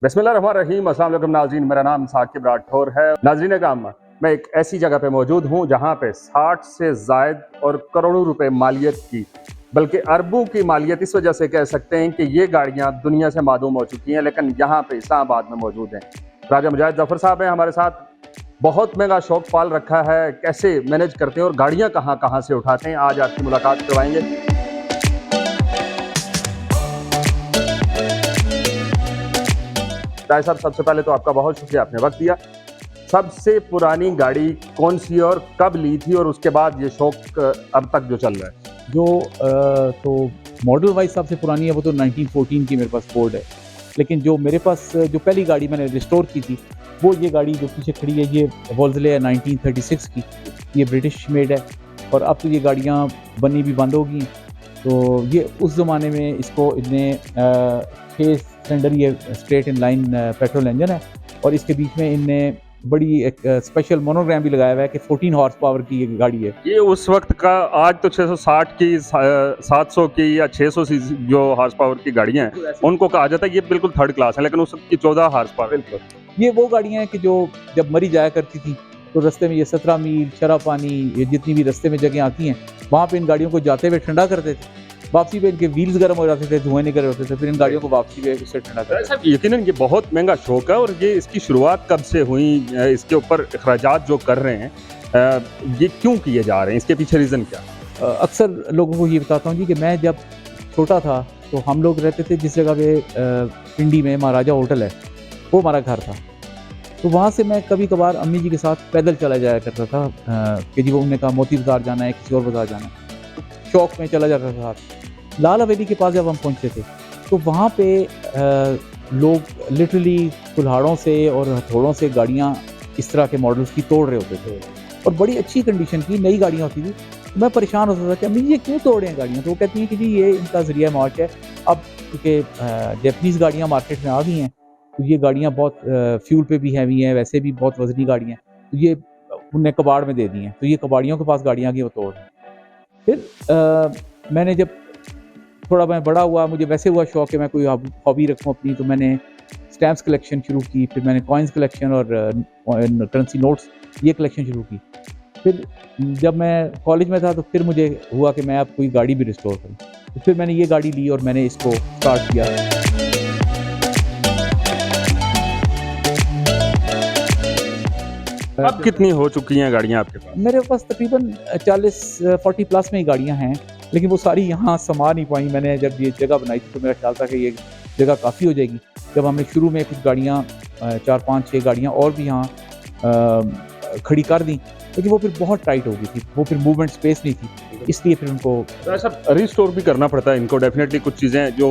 बिस्मिल्लाहिर्रहमानिर्रहीम। अस्सलाम वालेकुम नाज़रीन, मेरा नाम साकिब राठौर है। नाज़रीन काम, मैं एक ऐसी जगह पे मौजूद हूँ जहाँ पे 60 से ज़ायद और करोड़ों रुपए मालियत की, बल्कि अरबों की मालियत इस वजह से कह सकते हैं कि ये गाड़ियाँ दुनिया से मालूम हो चुकी हैं, लेकिन यहाँ पे इस्लामाबाद में मौजूद हैं। राजा मुजाहिद जफ़र साहब हैं हमारे साथ। बहुत महंगा शौक पाल रखा है, कैसे मैनेज करते हैं और गाड़ियाँ कहाँ कहाँ से उठाते हैं, आज आपकी मुलाकात करवाएंगे। राय साहब, सबसे पहले तो आपका बहुत शुक्रिया, आपने वक्त दिया। सबसे पुरानी गाड़ी कौन सी और कब ली थी, और उसके बाद ये शौक अब तक जो चल रहा है? तो मॉडल वाइज सबसे पुरानी है वो तो 1914 की मेरे पास फोर्ड है। लेकिन जो मेरे पास जो पहली गाड़ी मैंने रिस्टोर की थी वो ये गाड़ी जो पीछे खड़ी है, ये वोल्सले है 1936 की। ये ब्रिटिश मेड है और अब तो ये गाड़ियाँ बननी भी बंद हो गई हैं। तो ये उस ज़माने में इसको इतने 6 सिलेंडर ये straight in line petrol engine है और इसके बीच में इनने बड़ी एक स्पेशल मोनोग्राम भी लगाया हुआ है कि 14 हॉर्स पावर की ये गाड़ी है। ये उस वक्त का, आज तो 660 की 700 की या 600 सी जो हॉर्स पावर की गाड़ियां हैं उनको कहा जाता है ये बिल्कुल थर्ड क्लास है, लेकिन उस वक्त की 14 हॉर्स पावर। ये वो गाड़ियां हैं कि जो जब मरी जाया करती थी तो रास्ते में ये 17 मील शराब पानी, ये जितनी भी रास्ते में जगह आती हैं वहाँ पे इन गाड़ियों को जाते हुए ठंडा करते थे। वापसी पे इनके व्हील्स गर्म हो जाते थे, धुएं निकल होते थे, फिर इन गाड़ियों को वापसी पे उससे ठंडा करते थे। यकीनन ये बहुत महंगा शौक है, और ये इसकी शुरुआत कब से हुई, इसके ऊपर अखराजात जो कर रहे हैं ये क्यों किए जा रहे हैं, इसके पीछे रीज़न क्या? अक्सर लोगों को ये बताता हूँ जी कि मैं जब छोटा था तो हम लोग रहते थे जिस जगह पे पिंडी में महाराजा होटल है, वो हमारा घर था। तो वहाँ से मैं कभी कभार अम्मी जी के साथ पैदल चला जाया करता था कि जी वो उन्होंने कहा मोती बाज़ार जाना है, किसी और बाज़ार जाना है, तो शौक में चला जाता था। लाल हवेली के पास जब हम पहुँचे थे तो वहाँ पे लोग लिटरली कुल्हाड़ों से और हथौड़ों से गाड़ियाँ इस तरह के मॉडल्स की तोड़ रहे होते थे और बड़ी अच्छी कंडीशन की नई गाड़ियाँ होती थी। तो मैं परेशान होता था कि अम्मी ये क्यों तोड़ रहे हैं गाड़ियाँ। तो वो कहती हैं कि जी ये इनका ज़रिया मार्च है। अब क्योंकि जैपनीज़ गाड़ियाँ मार्केट में आ गई हैं तो ये गाड़ियाँ बहुत फ्यूल पे भी हैवी हैं, वैसे भी बहुत वजनी गाड़ियाँ, तो ये उनने कबाड़ में दे दी हैं। तो ये कबाड़ियों के पास गाड़ियाँ की वो तोड़ रहे हैं। फिर मैंने जब थोड़ा मैं बड़ा हुआ, मुझे वैसे हुआ शौक है मैं कोई हॉबी रखूँ अपनी, तो मैंने स्टैम्प्स कलेक्शन शुरू की, फिर मैंने कॉइन्स कलेक्शन और करेंसी नोट्स ये कलेक्शन शुरू की। फिर जब मैं कॉलेज में था तो फिर मुझे हुआ कि मैं अब कोई गाड़ी भी रिस्टोर करूँ, तो फिर मैंने ये गाड़ी ली और मैंने इसको स्टार्ट किया। अब कितनी हो चुकी हैं गाड़ियाँ आपके पास? मेरे पास तकरीबन 40 प्लस में ही गाड़ियाँ हैं, लेकिन वो सारी यहाँ समा नहीं पाई। मैंने जब ये जगह बनाई थी तो मेरा ख्याल था कि ये जगह काफ़ी हो जाएगी। जब हमने शुरू में कुछ गाड़ियाँ 4-5-6 गाड़ियाँ और भी यहाँ खड़ी कर दी, लेकिन वो फिर बहुत टाइट हो गई थी, वो फिर मूवमेंट स्पेस नहीं थी, इसलिए फिर उनको ऐसा रिस्टोर भी करना पड़ता है इनको। डेफिनेटली कुछ चीज़ें जो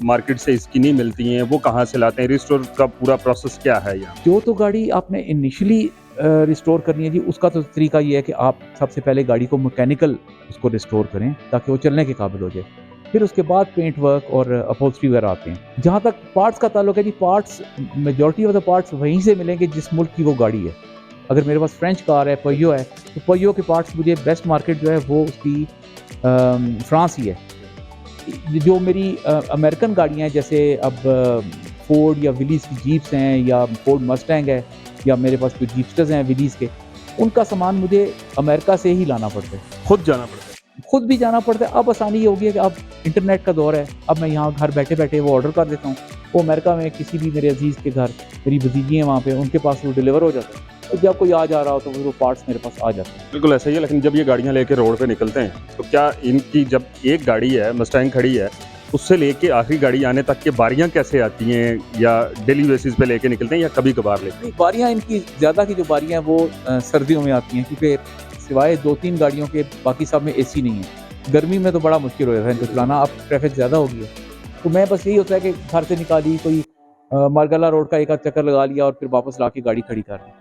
मार्केट से इसकी नहीं मिलती हैं वो कहाँ से लाते हैं, रिस्टोर का पूरा प्रोसेस क्या है यहाँ? जो तो गाड़ी आपने इनिशियली रिस्टोर करनी है जी, उसका तो तरीका ये है कि आप सबसे पहले गाड़ी को मैकेनिकल उसको रिस्टोर करें ताकि वो चलने के काबिल हो जाए। फिर उसके बाद पेंट वर्क और अपहोल्स्ट्री वगैरह आते हैं। जहाँ तक पार्ट्स का ताल्लुक है जी, parts majority of the parts वहीं से मिलेंगे जिस मुल्क की वो गाड़ी है। अगर मेरे पास फ्रेंच कार है, पयो है, तो पयो के पार्ट्स मुझे बेस्ट मार्केट जो है वो उसकी फ्रांस ही है। जो मेरी अमेरिकन गाड़ियाँ हैं, जैसे अब फोर्ड या विलीज़ की जीप्स हैं या फोर्ड मस्टैंग है या मेरे पास कुछ जीप्स्टर्स हैं विलीज़ के, उनका सामान मुझे अमेरिका से ही लाना पड़ता है, खुद जाना पड़ता है। खुद भी जाना पड़ता है। अब आसानी ये हो गई है कि अब इंटरनेट का दौर है, अब मैं यहाँ घर बैठे बैठे वो ऑर्डर कर देता हूँ, वो अमेरिका में किसी भी मेरे अजीज़ के घर, मेरी भतीजी हैं वहाँ पे, उनके पास वो डिलीवर हो जाता है। तो जब कोई आ जा रहा हो तो वो पार्ट्स मेरे पास आ जाते हैं। बिल्कुल ऐसा ही है। लेकिन जब ये गाड़ियाँ लेके रोड पे निकलते हैं तो क्या इनकी, जब एक गाड़ी है मस्टैंग खड़ी है, उससे लेके आखिरी गाड़ी आने तक के बारियां कैसे आती हैं, या डेली बेसिस पे लेके निकलते हैं या कभी कभार लेते हैं? बारियाँ इनकी ज़्यादा की जो बारियाँ हैं वो सर्दियों में आती हैं, क्योंकि सिवाय 2-3 गाड़ियों के बाकी सब में AC नहीं है। गर्मी में तो बड़ा मुश्किल हो जाता है इनको चलाना, अब ट्रैफिक ज़्यादा हो गई है। तो मैं बस यही होता है कि घर से निकाली, कोई मारगला रोड का एक आध चक्कर लगा लिया और फिर वापस ला के गाड़ी खड़ी कर दी।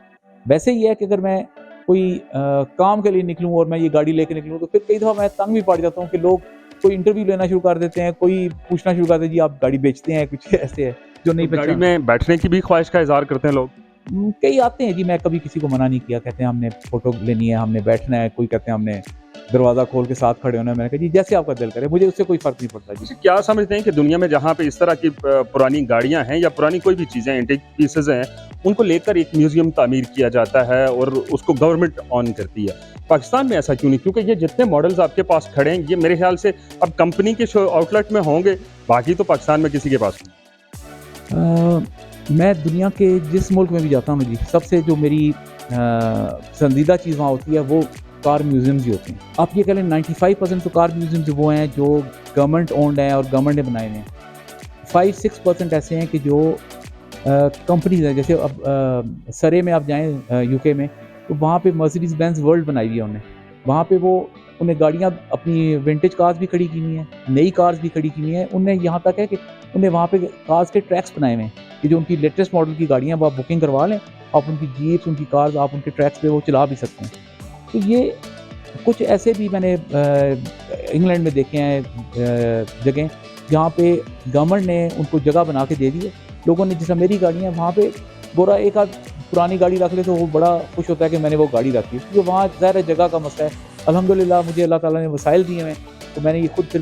वैसे ही है कि अगर मैं कोई काम के लिए निकलूँ और मैं ये गाड़ी लेके निकलूँ तो फिर कई दफ़ा मैं तंग भी पड़ जाता हूँ कि लोग कोई इंटरव्यू लेना शुरू कर देते हैं, कोई पूछना शुरू कर देते हैं जी आप गाड़ी बेचते हैं, कुछ ऐसे है जो नहीं। तो गाड़ी में बैठने की भी ख्वाहिश का इजहार करते हैं लोग? कई आते हैं जी, मैं कभी किसी को मना नहीं किया, कहते हैं हमने फ़ोटो लेनी है, हमने बैठना है, कोई कहते हैं हमने दरवाज़ा खोल के साथ खड़े होना। मैंने कहा जी जैसे आपका दिल करे, मुझे उससे कोई फ़र्क नहीं पड़ता जी। अच्छा, क्या समझते हैं कि दुनिया में जहाँ पे इस तरह की पुरानी गाड़ियाँ हैं या पुरानी कोई भी चीज़ें एंटीक पीसेज हैं, उनको लेकर एक म्यूज़ियम तामीर किया जाता है और उसको गवर्नमेंट ऑन करती है। पाकिस्तान में ऐसा क्यों नहीं? क्योंकि ये जितने मॉडल्स आपके पास खड़े हैं, ये मेरे ख्याल से अब कंपनी के शो आउटलेट में होंगे, बाकी तो पाकिस्तान में किसी के पास नहीं। मैं दुनिया के जिस मुल्क में भी जाता हूँ जी, सबसे जो मेरी पसंदीदा चीज़ वहाँ होती है वो कार म्यूज़ियम्स ही होते हैं। आप ये कह लें 95% तो कार म्यूज़ियम्स वो हैं जो गवर्नमेंट ओन्ड हैं और गवर्नमेंट ने बनाए हुए हैं। 5-6% ऐसे हैं कि जो कंपनीज़ हैं। जैसे अब सरे में आप जाएँ यूके में, तो वहाँ पे मर्सिडीज़ बेंज वर्ल्ड बनाई हुई है उन्होंने। वहाँ पे वो उन्हें गाड़ियाँ अपनी विंटेज कार्स भी खड़ी की हुई हैं, नई कार्स भी खड़ी की हुई हैं। उन्हें यहाँ तक है कि उन्हें वहाँ पे कार्स के ट्रैक्स बनाए हुए हैं कि जो उनकी लेटेस्ट मॉडल की गाड़ियाँ वो आप बुकिंग करवा लें, आप उनकी जीप्स, उनकी कार्स आप उनके ट्रैक्स पे वो चला भी सकते हैं। तो ये कुछ ऐसे भी मैंने इंग्लैंड में देखे हैं जगह जहाँ पे गवर्नमेंट ने उनको जगह बना के दे दी है। लोगों ने, जैसा मेरी गाड़ियाँ वहाँ पे बोरा एक आध पुरानी गाड़ी रख ले तो वो बड़ा खुश होता है कि मैंने वो गाड़ी रखी, क्योंकि वहाँ ज़ाहिर है जगह का मसला है। अल्हम्दुलिल्लाह मुझे अल्लाह ताला ने वसाइल दिए हैं, तो मैंने ये खुद फिर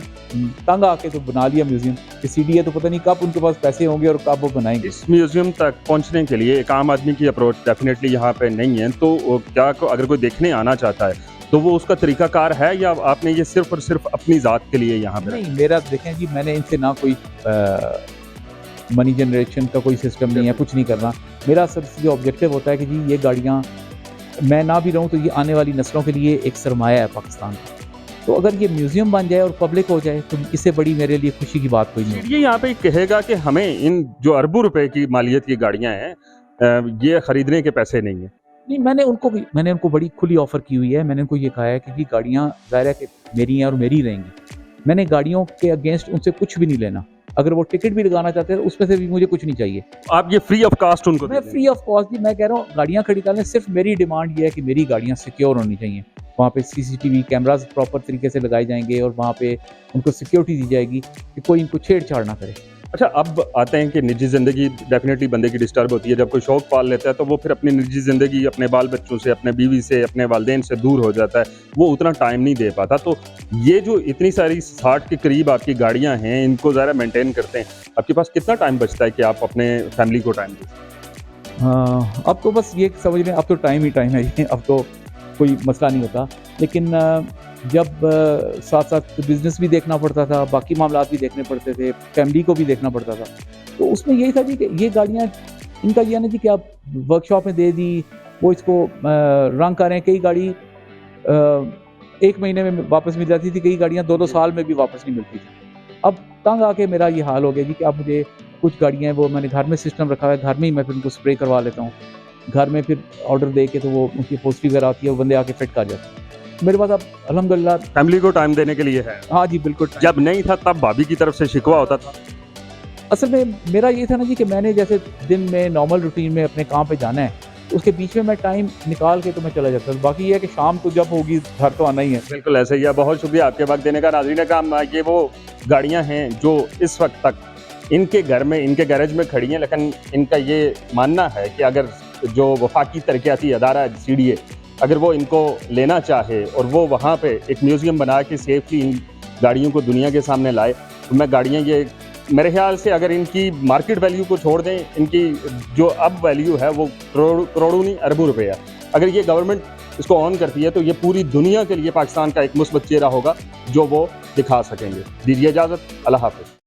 तंग आके तो बना लिया म्यूज़ियम। कि सीडीए तो पता नहीं कब उनके पास पैसे होंगे और कब वो बनाएंगे। इस म्यूज़ियम तक पहुँचने के लिए एक आम आदमी की अप्रोच डेफिनेटली यहाँ पे नहीं है, तो क्या अगर कोई देखने आना चाहता है तो वो उसका तरीकाकार है या आपने ये सिर्फ और सिर्फ अपनी ज़ात के लिए यहाँ पे? नहीं, मेरा देखें जी, मैंने इनसे ना कोई मनी जनरेशन का कोई सिस्टम नहीं है, कुछ नहीं करना। मेरा सबसे जो ऑब्जेक्टिव होता है कि जी ये गाड़ियाँ मैं ना भी रहूँ तो ये आने वाली नस्लों के लिए एक सरमाया है पाकिस्तान का। तो अगर ये म्यूज़ियम बन जाए और पब्लिक हो जाए तो इससे बड़ी मेरे लिए खुशी की बात कोई नहीं है। ये यहाँ पे कहेगा कि हमें इन जो अरबों रुपए की मालियत की गाड़ियाँ हैं, ये खरीदने के पैसे नहीं है। नहीं, मैंने उनको बड़ी खुली ऑफ़र की हुई है। मैंने उनको ये कहा है कि जी गाड़ियाँ ज़ाहिर है कि मेरी हैं और मेरी रहेंगी। मैंने गाड़ियों के अगेंस्ट उनसे कुछ भी नहीं लेना। अगर वो टिकट भी लगाना चाहते हैं उसमें से भी मुझे कुछ नहीं चाहिए। आप ये फ्री ऑफ कॉस्ट उनको मैं फ्री ऑफ कॉस्ट जी, मैं कह रहा हूँ गाड़ियाँ खड़ी कर लें। सिर्फ मेरी डिमांड ये है कि मेरी गाड़ियाँ सिक्योर होनी चाहिए। वहाँ पे सीसीटीवी कैमरास प्रॉपर तरीके से लगाए जाएंगे और वहाँ पे उनको सिक्योरिटी दी जाएगी कि कोई इनको छेड़छाड़ ना करे। अच्छा, अब आते हैं कि निजी ज़िंदगी डेफिनेटली बंदे की डिस्टर्ब होती है। जब कोई शौक पाल लेता है तो वो फिर अपनी निजी ज़िंदगी अपने बाल बच्चों से, अपने बीवी से, अपने वालिदैन से दूर हो जाता है, वो उतना टाइम नहीं दे पाता। तो ये जो इतनी सारी 60 के करीब आपकी गाड़ियाँ हैं, इनको ज़रा मेंटेन करते हैं, आपके पास कितना टाइम बचता है कि आप अपने फैमिली को टाइम दें? हाँ, अब तो बस ये समझ लें अब तो टाइम ही टाइम है ये, अब तो कोई मसला नहीं होता। लेकिन जब साथ-साथ बिज़नेस भी देखना पड़ता था, बाकी मामलात भी देखने पड़ते थे, फैमिली को भी देखना पड़ता था। तो उसमें यही था जी कि ये गाड़ियाँ, इनका ये है ना जी कि आप वर्कशॉप में दे दी, वो इसको रंग कर रहे हैं। कई गाड़ी 1 महीने में वापस मिल जाती थी, कई गाड़ियाँ 2-2 साल में भी वापस नहीं मिलती थी। अब तंग आके मेरा ये हाल हो गया जी कि अब मुझे कुछ गाड़ियाँ हैं वो मैंने घर में सिस्टम रखा है, घर में ही मैं फिर उनको स्प्रे करवा लेता हूँ। घर में फिर ऑर्डर दे के तो वो उनकी अपॉल्स्ट्री वगैरह आती है, वो बंदे आके फिट कर जाते हैं। मेरे पास अब अल्हम्दुलिल्लाह फैमिली को टाइम देने के लिए है। हाँ जी, बिल्कुल। जब नहीं था तब भाभी की तरफ से शिकवा होता था। असल में मेरा ये था ना जी कि मैंने जैसे दिन में नॉर्मल रूटीन में अपने काम पे जाना है, उसके बीच में मैं टाइम निकाल के तो मैं चला जाता हूँ। बाकी ये है कि शाम को जब होगी घर तो आना ही है। बिल्कुल ऐसे ही है। बहुत शुक्रिया आपके वक्त देने का। नाज़रीन काम, ये वो गाड़ियाँ हैं जो इस वक्त तक इनके घर में, इनके गैरेज में खड़ी हैं, लेकिन इनका ये मानना है कि अगर जो वफाकी तरक्याती अदारा CDA अगर वो इनको लेना चाहे और वो वहाँ पे एक म्यूज़ियम बना के सेफली इन गाड़ियों को दुनिया के सामने लाए, तो मैं गाड़ियाँ ये मेरे ख्याल से अगर इनकी मार्केट वैल्यू को छोड़ दें, इनकी जो अब वैल्यू है वो करोड़ों नहीं अरबों रुपए है। अगर ये गवर्नमेंट इसको ऑन करती है तो ये पूरी दुनिया के लिए पाकिस्तान का एक मुस्बत चेहरा होगा जो वो दिखा सकेंगे। दीजिए इजाज़त, अल्लाह हाफ़िज़।